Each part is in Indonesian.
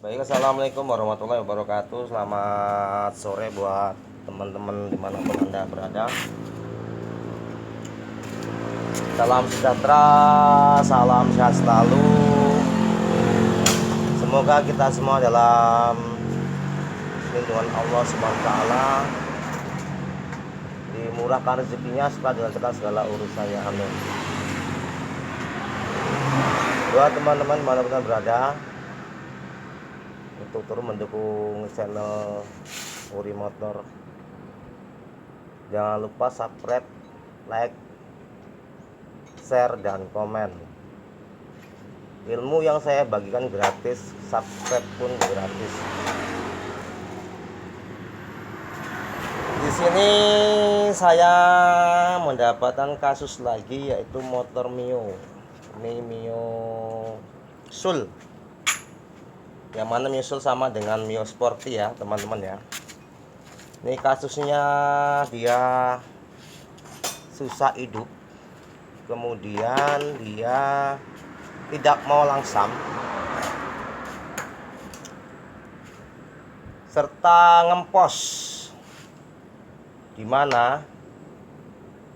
Baik, assalamualaikum warahmatullahi wabarakatuh. Selamat sore buat teman-teman dimanapun anda berada. Salam sejahtera, salam sehat selalu. Semoga kita semua dalam lindungan Allah Subhanahu wa taala, dimurahkan rezekinya serta dilancarkan segala urusannya, amin. Buat teman-teman dimanapun anda berada, untuk terus mendukung channel Uri Motor, jangan lupa subscribe, like, share, dan komen. Ilmu yang saya bagikan gratis, subscribe pun gratis. Di sini saya mendapatkan kasus lagi, yaitu motor Mio Sul, yang mana Mio Sul sama dengan Mio Sporty ya teman-teman ya. Ini kasusnya dia susah hidup, kemudian dia tidak mau langsam, serta ngempos, dimana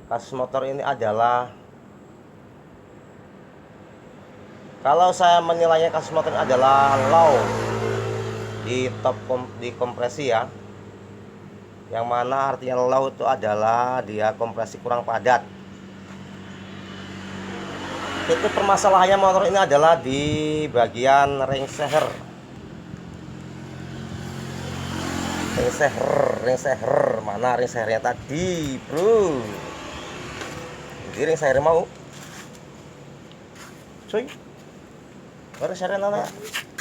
kasus motor ini adalah, kalau saya menilainya kasus motor ini adalah low di kompresi ya, yang mana artinya low itu adalah dia kompresi kurang padat. Itu permasalahannya motor ini adalah di bagian ring seher. Mana ring sehernya tadi, bro? Jadi ring seher mau cuy, baru sehernya nana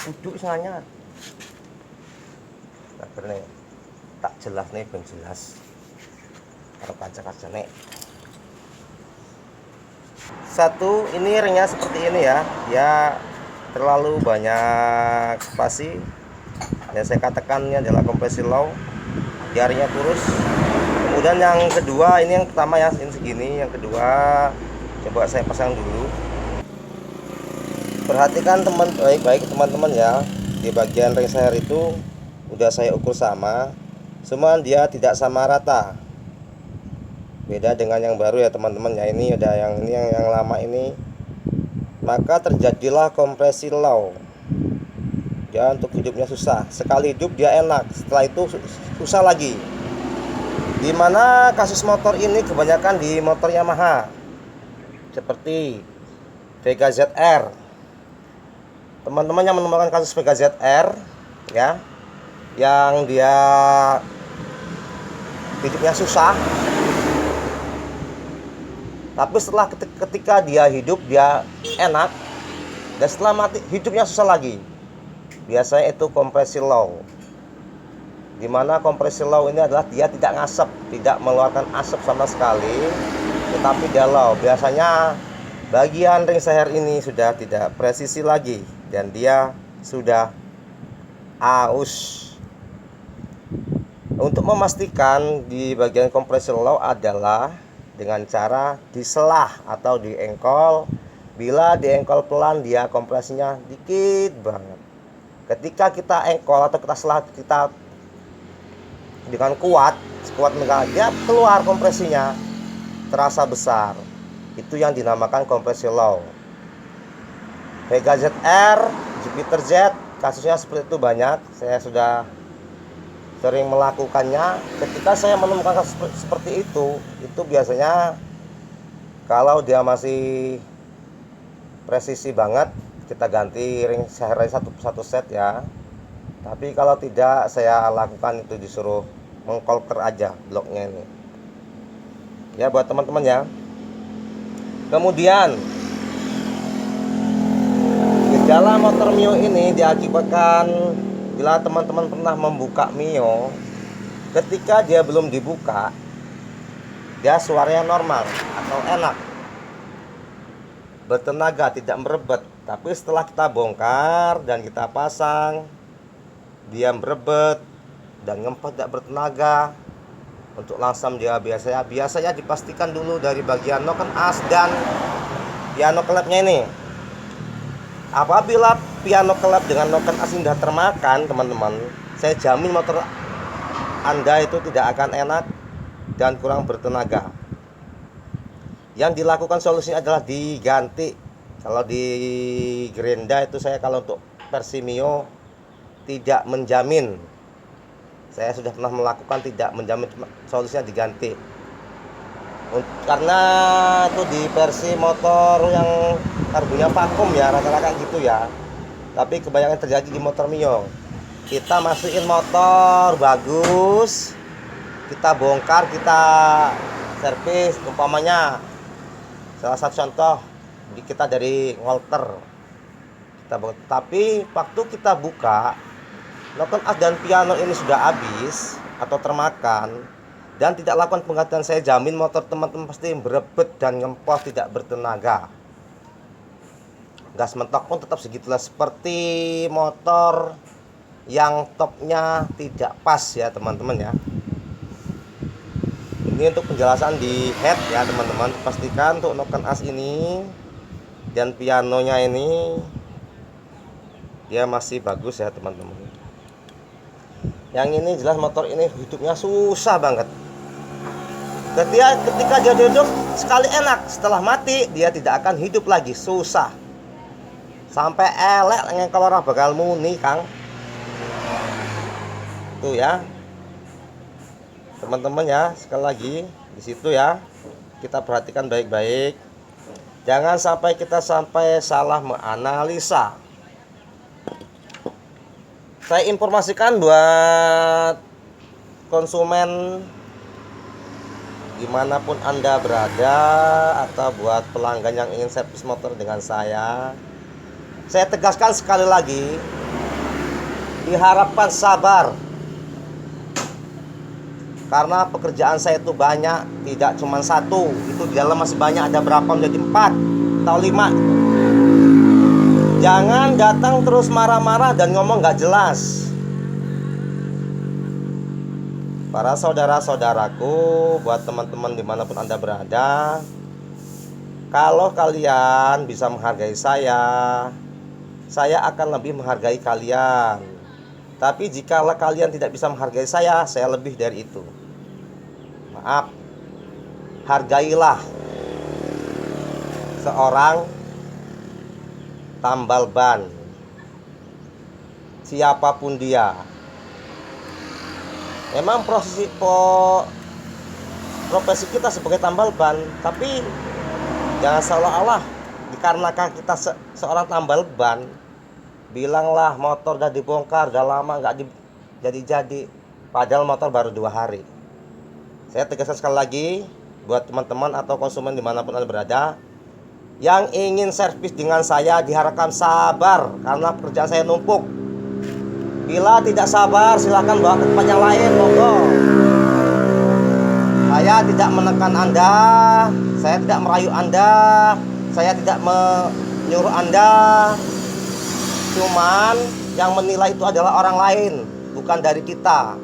duduk sananya. Nah, nih tak jelas nih, ben jelas karo kaca-kaca nih. Satu, ini ringnya seperti ini ya, dia terlalu banyak spasi. Yang saya katakan ini adalah kompresi low, jarinya kurus. Kemudian yang kedua, ini yang pertama ya, ini segini. Yang kedua, coba saya pasang dulu. Perhatikan baik-baik teman-teman ya, di bagian ring seher itu udah saya ukur sama, cuman dia tidak sama rata. Beda dengan yang baru ya teman-teman ya. Ini ada yang ini yang lama ini, maka terjadilah kompresi low. Ya, untuk hidupnya susah. Sekali hidup dia enak, setelah itu susah lagi. Dimana kasus motor ini kebanyakan di motor Yamaha, seperti Vega ZR. Teman-teman yang menemukan kasus Vega ZR ya, yang dia hidupnya susah, tapi setelah ketika dia hidup dia enak, dan setelah mati hidupnya susah lagi. Biasanya itu kompresi low, dimana kompresi low ini adalah dia tidak ngasap, tidak mengeluarkan asap sama sekali, tetapi dia low. Biasanya bagian ring seher ini sudah tidak presisi lagi dan dia sudah aus. Untuk memastikan di bagian kompresi low adalah dengan cara diselah atau diengkol. Bila diengkol pelan, dia kompresinya dikit banget. Ketika kita engkol atau kita selah, kita dengan kuat megang, dia keluar kompresinya terasa besar. Itu yang dinamakan kompresi low. Vega ZR, Jupiter Z, kasusnya seperti itu banyak. Saya sudah sering melakukannya. Ketika saya menemukan kasus seperti itu biasanya kalau dia masih presisi banget, kita ganti ring seher satu set ya. Tapi kalau tidak, saya lakukan itu disuruh mengkolker aja bloknya ini ya, buat teman-teman ya. Kemudian gejala motor Mio ini diakibatkan bila teman-teman pernah membuka Mio, ketika dia belum dibuka dia suaranya normal atau enak, bertenaga, tidak merebet. Tapi setelah kita bongkar dan kita pasang, dia merebet dan ngempet, tidak bertenaga. Untuk langsam dia biasanya dipastikan dulu dari bagian noken as dan piano klepnya ini. Apabila piano kelab dengan noken as sudah termakan teman-teman, saya jamin motor Anda itu tidak akan enak dan kurang bertenaga. Yang dilakukan solusinya adalah diganti. Kalau di Grenda itu saya kalau untuk versi Mio tidak menjamin. Saya sudah pernah melakukan tidak menjamin, solusinya diganti. Karena itu di versi motor yang karbonnya vakum ya, rata-rata gitu ya. Tapi kebanyakan terjadi di motor Mio. Kita masukin motor bagus, kita bongkar, kita servis. Umpamanya salah satu contoh kita dari Walter, tapi waktu kita buka noken as dan piano ini sudah habis atau termakan dan tidak lakukan penggantian, saya jamin motor teman-teman pasti berebet dan ngempos, tidak bertenaga. Gas mentok pun tetap segitulah, seperti motor yang topnya tidak pas ya teman-teman ya. Ini untuk penjelasan di head ya teman-teman. Pastikan untuk noken as ini dan pianonya ini dia masih bagus ya teman-teman. Yang ini jelas motor ini hidupnya susah banget. Ketika dia hidup sekali enak, setelah mati dia tidak akan hidup lagi, susah. Sampai elek kalau orang bakal muni Kang. Tuh ya. Teman-teman ya, sekali lagi di situ ya. Kita perhatikan baik-baik. Jangan sampai kita salah menganalisa. Saya informasikan buat konsumen dimanapun Anda berada, atau buat pelanggan yang ingin servis motor dengan saya tegaskan sekali lagi, diharapkan sabar. Karena pekerjaan saya itu banyak, tidak cuma satu. Itu di dalam masih banyak, ada berapa menjadi 4 atau 5. Jangan datang terus marah-marah dan ngomong gak jelas. Para saudara-saudaraku, buat teman-teman dimanapun Anda berada, kalau kalian bisa menghargai saya akan lebih menghargai kalian. Tapi jika kalian tidak bisa menghargai saya lebih dari itu. Maaf, hargailah seorang tambal ban, siapapun dia. Memang profesi kita sebagai tambal ban, tapi jangan seolah-olah dikarenakan kita seorang tambal ban, bilanglah motor udah dibongkar, udah lama nggak jadi, padahal motor baru 2 hari. Saya tegaskan sekali lagi buat teman-teman atau konsumen dimanapun Anda berada, yang ingin servis dengan saya diharapkan sabar, karena pekerjaan saya numpuk. Bila tidak sabar, silahkan bawa ke tempat yang lain, monggo. Saya tidak menekan Anda, saya tidak merayu Anda, saya tidak menyuruh Anda. Cuman yang menilai itu adalah orang lain, bukan dari kita.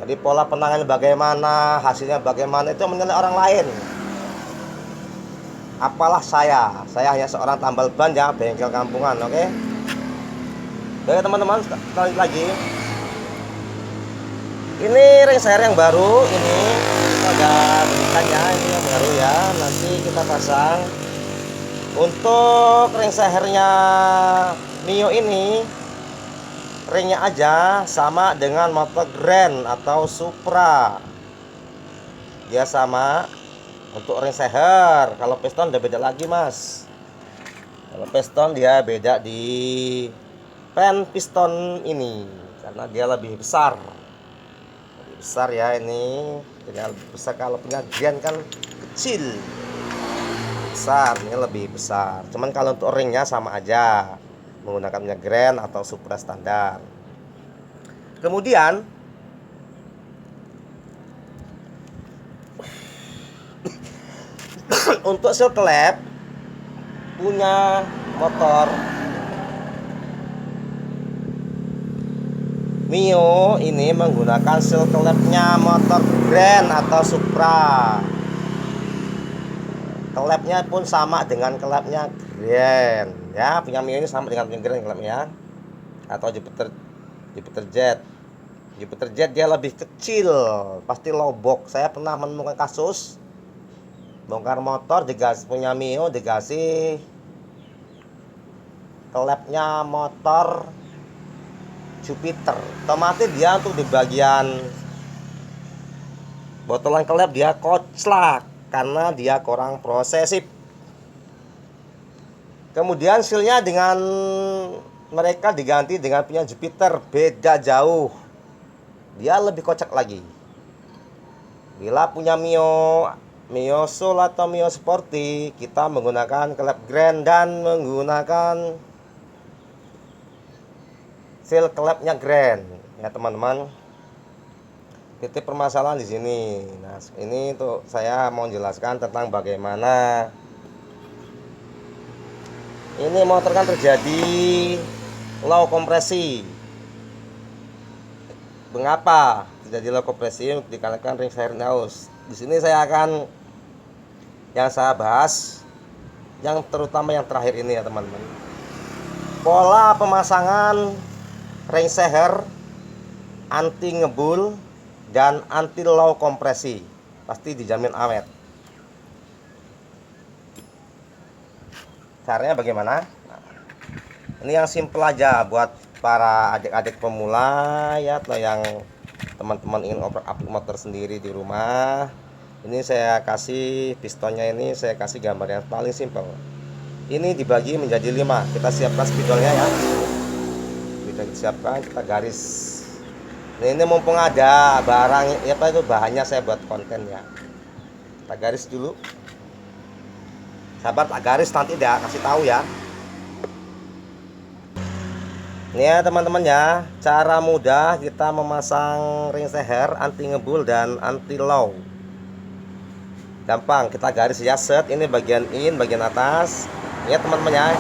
Jadi pola penanganan bagaimana, hasilnya bagaimana, itu menilai orang lain. Apalah saya hanya seorang tambal ban ya, bengkel kampungan, oke? Baik teman-teman, sekali lagi, ini ring seher yang baru, ini ada belikannya, ini yang baru ya, nanti kita pasang. Untuk ring sehernya Mio ini, ringnya aja sama dengan motor Grand atau Supra, dia sama. Untuk ring seher, kalau piston udah beda lagi mas. Kalau piston dia beda di pen piston ini, karena dia lebih besar ya ini. Jadi lebih besar. Kalau punya Grand kan kecil, besar, ini lebih besar. Cuman kalau untuk ringnya sama aja, menggunakan minyak Grand atau Supra standar. Kemudian untuk seal klep punya motor Mio ini menggunakan seal klepnya motor Grand atau Supra. Klepnya pun sama dengan klepnya Grand Ya, punya Mio ini sama dengan punya Grand klepnya, atau Jupiter Jet. Jupiter Jet dia lebih kecil, pasti low box. Saya pernah menemukan kasus bongkar motor dikasih punya Mio, dikasih klepnya motor Jupiter. Otomatis dia untuk di bagian botolan kelep dia koclak karena dia kurang prosesif. Kemudian sealnya dengan mereka diganti dengan punya Jupiter, beda jauh. Dia lebih kocak lagi. Bila punya Mio Soul atau Mio Sporty, kita menggunakan klep Grand dan menggunakan seal klepnya Grand ya teman-teman. Titik permasalahan di sini. Nah, ini tuh saya mau jelaskan tentang bagaimana ini motor kan terjadi low kompresi. Mengapa terjadi low kompresi? Dikarenakan ring share naus. Di sini saya akan yang saya bahas yang terutama yang terakhir ini ya teman-teman. Pola pemasangan ring seher anti ngebul dan anti low kompresi pasti dijamin awet. Caranya bagaimana? Nah, ini yang simple aja buat para adik-adik pemula ya, atau yang teman-teman ingin aplik motor sendiri di rumah. Ini saya kasih pistonnya, ini saya kasih gambar yang paling simple. Ini dibagi menjadi 5. Kita siapkan spidolnya ya. Kita siapkan, kita garis. Nah, ini mumpung ada barang apa itu bahannya saya buat konten ya. Kita garis dulu. Sahabat, tak garis nanti dia kasih tahu ya. Ini ya teman-teman ya, cara mudah kita memasang ring seher anti ngebul dan anti low. Gampang, kita garis ya, set. Ini bagian in, bagian atas. Ya teman-teman ya.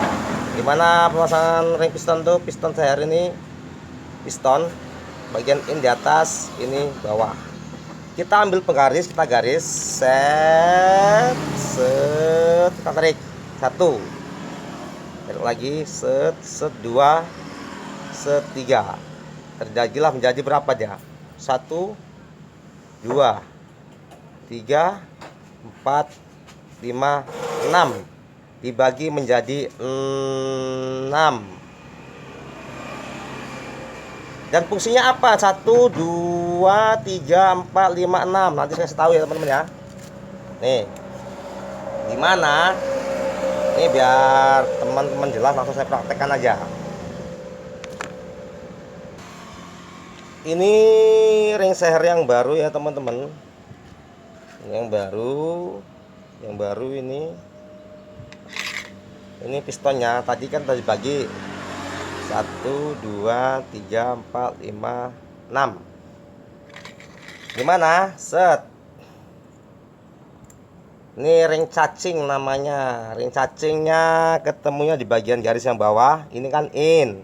Gimana pemasangan ring piston tuh? Piston seher ini piston bagian in di atas, ini bawah. Kita ambil penggaris, kita garis, set, set, kita tarik 1, tarik lagi, set, set 2, set 3. Terjadilah menjadi berapa dia? 1, 2, 3, 4, 5, 6. Dibagi menjadi 6. Dan fungsinya apa? 1, 2, 3, 4, 5, 6. Nanti saya tahu ya teman-teman ya. Nih, gimana? Ini biar teman-teman jelas, langsung saya praktekkan aja. Ini ring seher yang baru ya teman-teman. Yang baru ini pistonnya. Tadi kan tadi bagi 1, 2, 3, 4, 5, 6. Gimana? Set. Ini ring cacing namanya. Ring cacingnya ketemunya di bagian garis yang bawah. Ini kan in.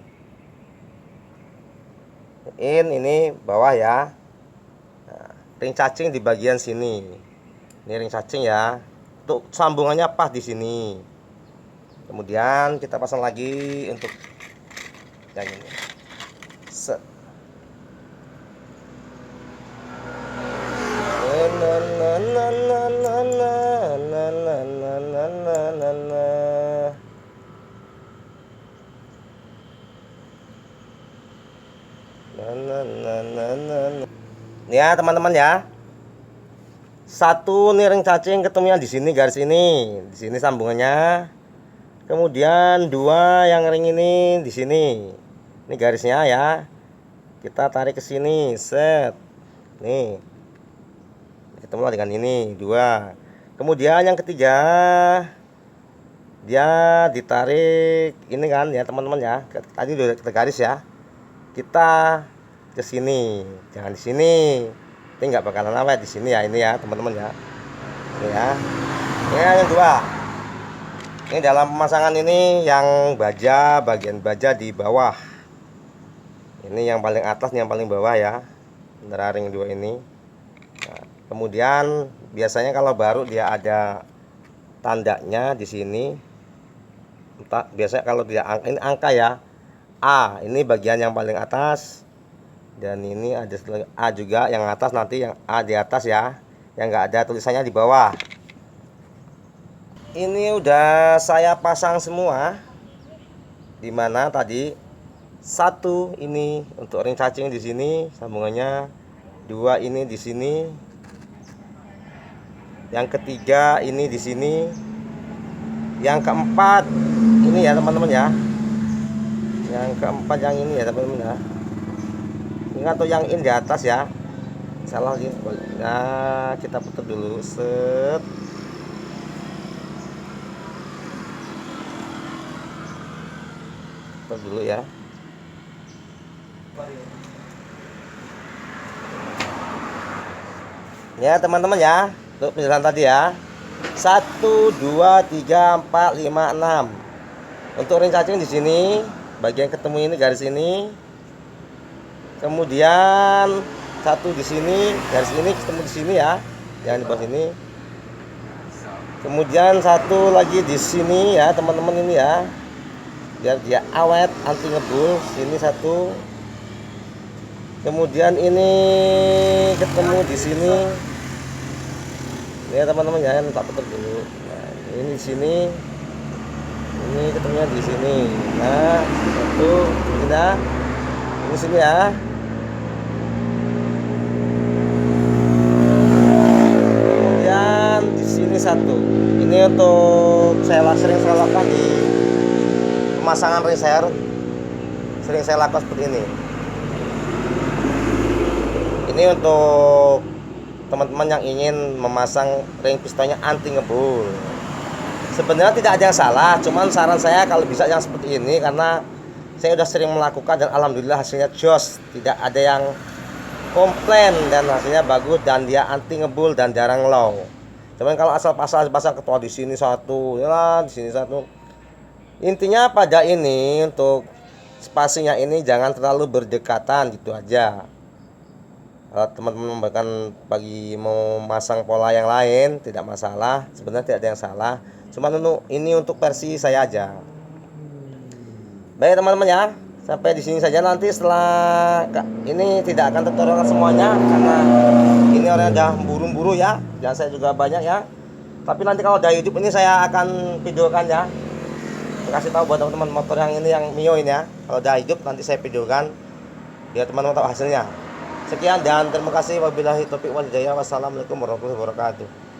Ini bawah ya. Nah, ring cacing di bagian sini. Ini ring cacing ya. Untuk sambungannya pas di sini. Kemudian kita pasang lagi untuk yang ini. Set. Ya teman-teman ya. 1 nih ring cacing ketemunya di sini garis ini, di sini sambungannya. Kemudian 2 yang ring ini di sini. Ini garisnya ya. Kita tarik ke sini, set. Nih. Ketemu dengan ini 2. Kemudian yang ketiga dia ditarik ini kan ya teman-teman ya. Tadi udah kita garis ya. Kita ke sini, jangan di sini. Ini nggak bakalan awet di sini ya, ini ya teman-teman ya. Ini ya. Ini yang 2. Ini dalam pemasangan ini yang bagian baja di bawah. Ini yang paling atas, yang paling bawah ya. Antara ring 2 ini. Nah, kemudian biasanya kalau baru dia ada tandanya di sini. biasanya kalau dia angka, ini angka ya, A ini bagian yang paling atas, dan ini ada A juga yang atas, nanti yang A di atas ya, yang nggak ada tulisannya di bawah. Ini udah saya pasang semua, dimana tadi satu ini untuk ring cacing di sini sambungannya, dua ini di sini, yang ketiga ini di sini, yang keempat ini ya teman-teman ya, yang keempat yang ini ya teman-teman ya, ini atau yang ini di atas ya, salah lagi. Nah kita putar dulu, set. Putar dulu ya. Ya teman-teman ya, untuk penjelasan tadi ya, 1 2 3 4 5 6 untuk ring cacing di sini, bagian ketemu ini garis ini, kemudian satu di sini, garis ini ketemu di sini ya, jangan di bawah sini, kemudian satu lagi di sini ya teman-teman, ini ya, biar dia awet anti ngebul, sini satu, kemudian ini ketemu di sini ya teman-teman ya, tak putar dulu. Nah, ini di sini, ini ketemunya di sini. Nah, satu, ini sini ya. Kemudian di sini satu. Ini untuk sering saya lakukan di pemasangan riser. Sering saya lakukan seperti ini. Ini untuk teman-teman yang ingin memasang ring pistonnya anti ngebul. Sebenarnya tidak ada yang salah, cuman saran saya kalau bisa yang seperti ini, karena saya sudah sering melakukan dan alhamdulillah hasilnya jos, tidak ada yang komplain dan hasilnya bagus, dan dia anti ngebul dan jarang low. Cuman kalau asal pasang ketua di sini satu, ya di sini satu. Intinya pada ini untuk spasinya ini jangan terlalu berdekatan, gitu aja. Kalau teman-teman bahkan bagi mau masang pola yang lain tidak masalah, sebenarnya tidak ada yang salah. Cuman ini untuk versi saya aja. Baik teman-teman ya, sampai di sini saja. Nanti setelah ini tidak akan tutorial semuanya karena ini orangnya udah buru-buru ya, dan saya juga banyak ya. Tapi nanti kalau udah hidup ini saya akan videokan ya. Kasih tahu buat teman-teman motor yang ini, yang Mio ini ya. Kalau udah hidup nanti saya videokan biar teman-teman tahu hasilnya. Sekian dan terima kasih. Wabillahi taufiq wal hidayah. Wassalamualaikum warahmatullahi wabarakatuh.